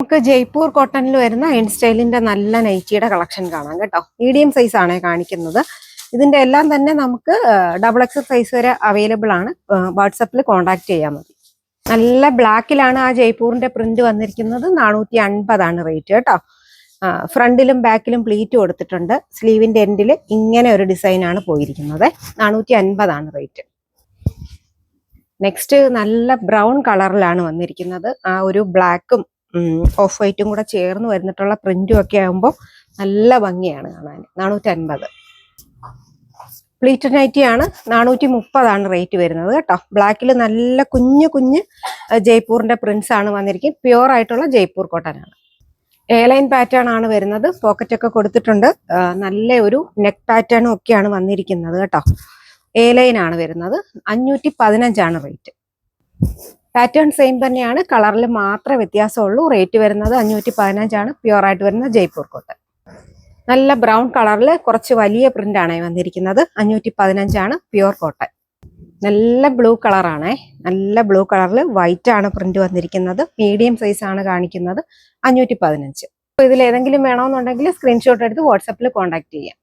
നമുക്ക് ജയ്പൂർ കോട്ടണിൽ വരുന്ന ഇൻസ്റ്റൈലിന്റെ നല്ല നൈറ്റിയുടെ കളക്ഷൻ കാണാം കേട്ടോ. മീഡിയം സൈസ് ആണ് കാണിക്കുന്നത്. ഇതിന്റെ എല്ലാം തന്നെ നമുക്ക് XXL സൈസ് വരെ അവൈലബിൾ ആണ്. വാട്സപ്പിൽ കോൺടാക്ട് ചെയ്യാൻ മതി. നല്ല ബ്ലാക്കിലാണ് ആ ജയ്പൂറിന്റെ പ്രിന്റ് വന്നിരിക്കുന്നത്. 450 ആണ് റേറ്റ് കേട്ടോ. ഫ്രണ്ടിലും ബാക്കിലും പ്ലീറ്റ് കൊടുത്തിട്ടുണ്ട്. സ്ലീവിന്റെ എൻഡിൽ ഇങ്ങനെ ഒരു ഡിസൈൻ ആണ് പോയിരിക്കുന്നത്. 450 ആണ് റേറ്റ്. നെക്സ്റ്റ് നല്ല ബ്രൗൺ കളറിലാണ് വന്നിരിക്കുന്നത്. ആ ഒരു ബ്ലാക്കും ഓഫ് വൈറ്റും കൂടെ ചേർന്ന് വരുന്നിട്ടുള്ള പ്രിന്റും ഒക്കെ ആകുമ്പോൾ നല്ല ഭംഗിയാണ് കാണാൻ. 450. പ്ലീറ്റഡ് നൈറ്റി ആണ്. 430 ആണ് റേറ്റ് വരുന്നത് കേട്ടോ. ബ്ലാക്കിൽ നല്ല കുഞ്ഞു കുഞ്ഞ് ജയ്പൂറിന്റെ പ്രിന്റ്സ് ആണ് വന്നിരിക്കുന്നത്. പ്യുവർ ആയിട്ടുള്ള ജയ്പൂർ കോട്ടൺ ആണ്. എയർലൈൻ പാറ്റേൺ ആണ് വരുന്നത്. പോക്കറ്റ് ഒക്കെ കൊടുത്തിട്ടുണ്ട്. നല്ല ഒരു നെക്ക് പാറ്റേണും ഒക്കെയാണ് വന്നിരിക്കുന്നത് കേട്ടോ. എയർലൈൻ ആണ് വരുന്നത്. 515 ആണ് റേറ്റ്. പാറ്റേൺ സെയിം തന്നെയാണ്, കളറിൽ മാത്രമേ വ്യത്യാസമുള്ളൂ. റേറ്റ് വരുന്നത് 515 ആണ്. പ്യുവർ ആയിട്ട് വരുന്ന ജയ്പൂർ കോട്ടൺ. നല്ല ബ്രൗൺ കളറിൽ കുറച്ച് വലിയ പ്രിന്റ് ആണ് വന്നിരിക്കുന്നത്. 515 ആണ്. Pure cotton. നല്ല ബ്ലൂ കളറാണേ. നല്ല ബ്ലൂ കളറിൽ വൈറ്റ് ആണ് പ്രിന്റ് വന്നിരിക്കുന്നത്. മീഡിയം സൈസ് ആണ് കാണിക്കുന്നത്. 515. ഇതിൽ ഏതെങ്കിലും വേണമെന്നുണ്ടെങ്കിൽ സ്ക്രീൻഷോട്ട് എടുത്ത് വാട്സാപ്പിൽ കോൺടാക്ട് ചെയ്യാം.